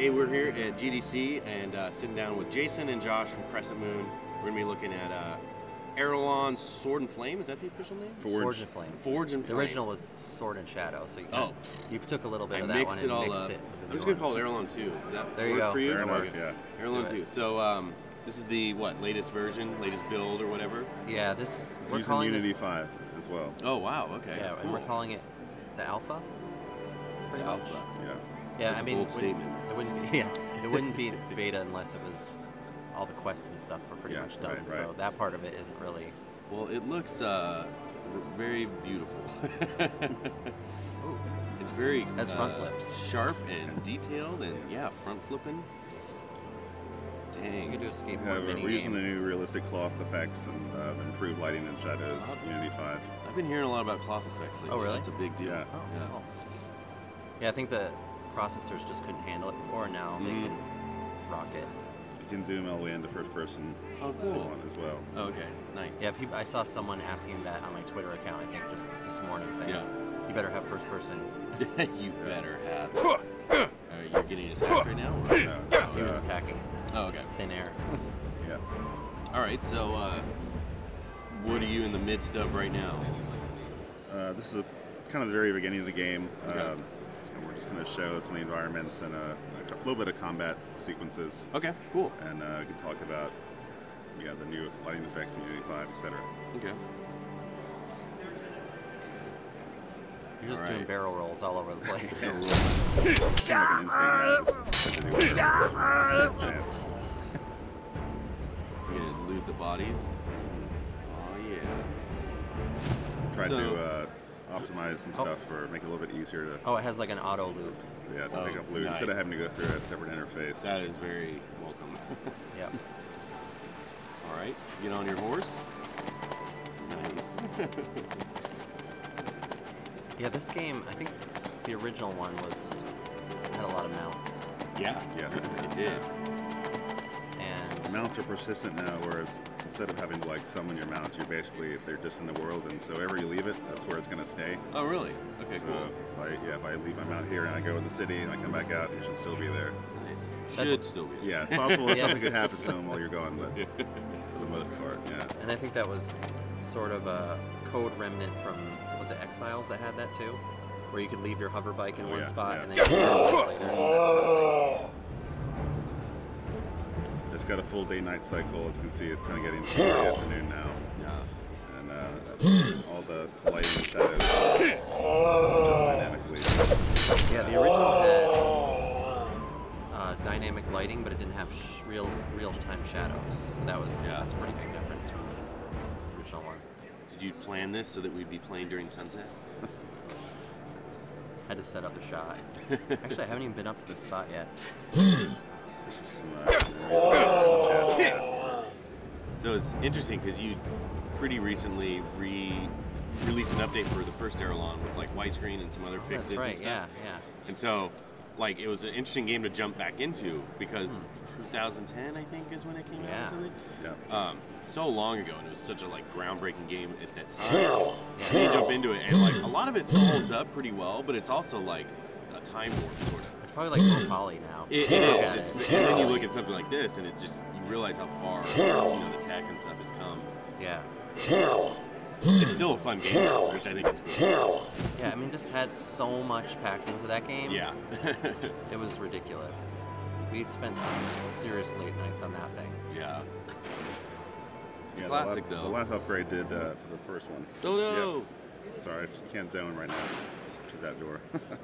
Hey, we're here at GDC and sitting down with Jason and Josh from Crescent Moon. We're going to be looking at Aralon Sword and Flame. Is that the official name? Forge and Flame. Forge and Flame. The original was Sword and Shadow, so you took a little bit of that one and mixed it. I'm just going to call it Aralon 2. Does that there you work go. for you? Yeah. Aralon 2. So this is the, latest version, latest build or whatever? Yeah, it's using Unity 5 as well. Oh, wow, okay. Yeah, cool. and we're calling it the Alpha? The Alpha. Yeah. Yeah, That's I mean, a bold statement. It wouldn't be beta unless it was all the quests and stuff were pretty much done. Right. So that part of it isn't really. Well, it looks very beautiful. Ooh. It's very has front flips, sharp and detailed, and yeah, front flipping. Dang. You could do a skateboard mini We're using the new realistic cloth effects and improved lighting and shadows. Unity 5. I've been hearing a lot about cloth effects lately. Oh, really? That's a big deal. Yeah. Oh, cool. Yeah, I think the processors just couldn't handle it before, and now they can rock it. You can zoom all the way into first person. Oh, cool. As well. Oh, okay, nice. Yeah, I saw someone asking that on my Twitter account, I think just this morning, saying, you better have first person. You better have. You're getting attacked right now? Or? No, He was attacking. Oh, okay. Thin air. Yeah. All right, so what are you in the midst of right now? This is kind of the very beginning of the game. Okay. And we're just going to show some of the environments and a little bit of combat sequences. Okay, cool. And we can talk about the new lighting effects in Unity 5, etc. Okay. You're just doing barrel rolls all over the place. You gonna loot the bodies? Oh yeah. Tried to optimize some stuff or make it a little bit easier to. Oh, it has like an auto loop. Yeah, to pick up loot instead of having to go through a separate interface. That is very welcome. Yep. All right, get on your horse. Nice. Yeah, this game, I think the original one had a lot of mounts. Yeah, it did. And the mounts are persistent now, where instead of having to like summon your mount, they're just in the world, and so wherever you leave it, that's where it's going to stay. Oh, really? Okay, so cool. If I leave my mount here and I go in the city and I come back out, it should still be there. Nice. Should still be there. Yeah, it's possible that something could happen to them while you're gone, but for the most part, yeah. And I think that was sort of a code remnant from, was it Exiles that had that too? Where you could leave your hover bike in one spot and then you could later. And that sort of it's got a full day-night cycle. As you can see, it's kind of getting to the afternoon now. Yeah. And all the lighting and shadows just dynamically. Yeah, the original had dynamic lighting, but it didn't have real-time shadows. So that's a pretty big difference from the original one. Did you plan this so that we'd be playing during sunset? Had to set up a shot. Actually, I haven't even been up to this spot yet. So it's interesting because you pretty recently released an update for the first Aralon with like widescreen and some other fixes. That's right. And stuff. Yeah. And so, it was an interesting game to jump back into because 2010, I think, is when it came out. Yeah. So long ago, and it was such a groundbreaking game at that time. And then you jump into it, and a lot of it still holds up pretty well, but it's also like a time warp sort of. It's probably like full poly now. It is. And then you look at something like this, and you realize how far the tech and stuff has come. Yeah. It's still a fun game, which I think is cool. Yeah, I mean, just had so much packed into that game. Yeah. It was ridiculous. We'd spent some serious late nights on that thing. Yeah. It's classic, though. The last upgrade did for the first one. So no. Yep. Sorry, I can't zone right now to that door.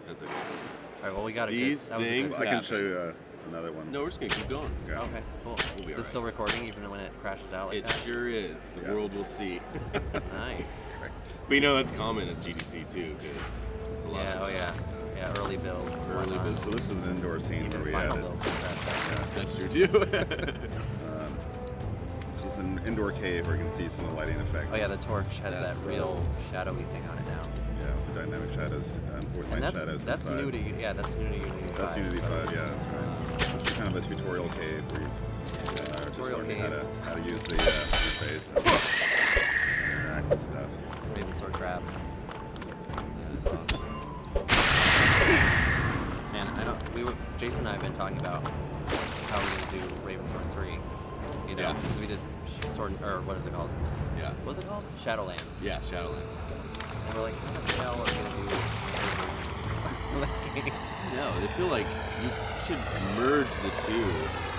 That's okay. All right, well, we got These things. I can show you another one. No, we're just gonna keep going. Okay, okay, cool. Is it still recording even when it crashes out like that? It sure is. The world will see. Nice. But that's common at GDC too, because it's a lot of yeah, early builds. Early builds. So this is an indoor scene even where we final added. builds like that. That's true too. It's an indoor cave where you can see some of the lighting effects. Oh yeah, the torch has that real shadowy thing on it now. Yeah, the dynamic shadows, important light shadows. That's new to Unity 5. That's Unity 5, yeah, that's right. This is kind of a tutorial cave where you just learning how to use the interface and interact and stuff. Raven Sword Crab. That is awesome. Man, I don't. Jason and I have been talking about how we're gonna do Ravensword 3. You know, because we did what is it called? Yeah. What was it called? Shadowlands. Yeah, Shadowlands. And we're like, what the hell are we gonna do? No, I feel like you should merge the two.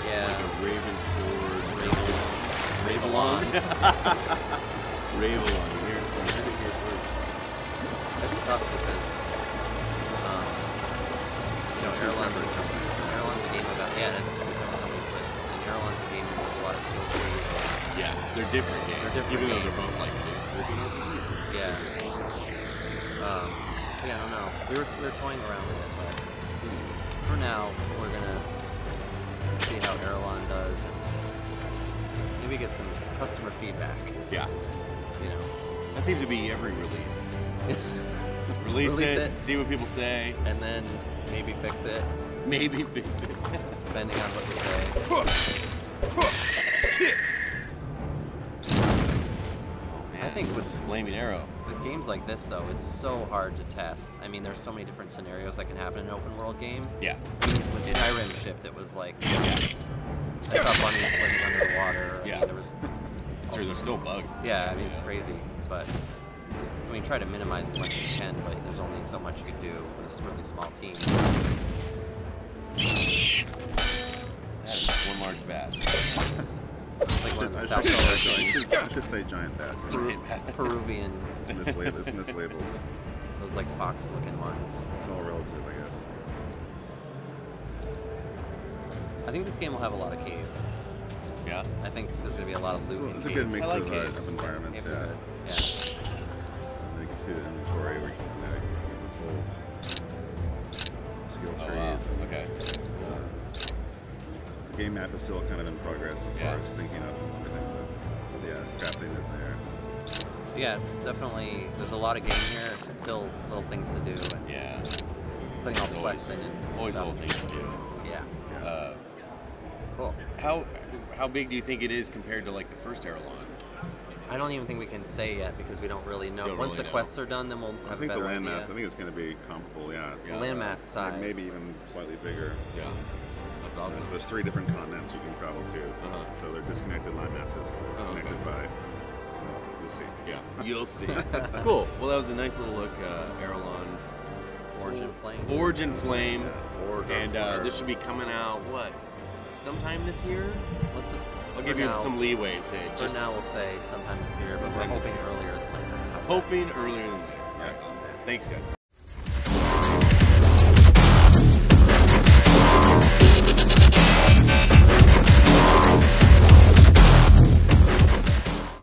Yeah. Like a Ravensword. Ravelon. Ravelon. Here first. That's tough because, you know, Aralon's a game about, that's two separate companies, but Aralon's a game with a lot of skill trees. Yeah, they're different games. Even though they're both like they're good RPGs. Yeah. Yeah, I don't know. We were toying around with it, but for now, we're gonna see how Aralon does and maybe get some customer feedback. Yeah. You know. That seems to be every release. Release it, see what people say. And then maybe fix it. Maybe fix it. Depending on what they say. I think with Flaming Arrow. With games like this, though, it's so hard to test. I mean, there's so many different scenarios that can happen in an open world game. Yeah. I mean, when Skyrim shipped, it was like, I saw bunnies swimming under the water. Yeah. I mean, there was Sure, there's still bugs. Yeah, I mean, it's crazy. But, I mean, try to minimize as much as you can, but there's only so much you can do for this really small team. That is one large bat. It's like one of the South Korean I should say giant bat. Peruvian. It's mislabeled. Those like fox-looking ones. It's all relative, I guess. I think this game will have a lot of caves. Yeah. I think there's going to be a lot of loot in It's a caves. good mix like of caves. environments, Caves are good. And you can see the inventory where you can the full skill trees. Wow. And, Okay. the game map is still kind of in progress as far as syncing up and everything, but yeah, crafting is there. Yeah, it's definitely, there's a lot of game here. It's still little things to do. And Yeah. putting all the quests in and Always stuff. little things to do. Yeah. Cool. How big do you think it is compared to like the first Aralon? I don't even think we can say yet because we don't really know. Don't Once really the know. quests are done, then we'll I have a think the better landmass, idea. I think it's going to be comparable, yeah. The landmass size. Like maybe even slightly bigger. Yeah. That's awesome. There's 3 different continents you can travel to. So they're disconnected landmasses connected by, well, you'll see. Yeah. You'll see. Cool. Well, that was a nice little look, Aralon. Forge and Flame. Forge and Flame. Forge And on fire. this should be coming out, what, sometime this year? Let's just. I'll for give you now- some leeway and say For now, we'll say sometime this year, but we're Sometime this hoping year. earlier than later. How's that? hoping earlier than later. Yeah. Thanks, guys.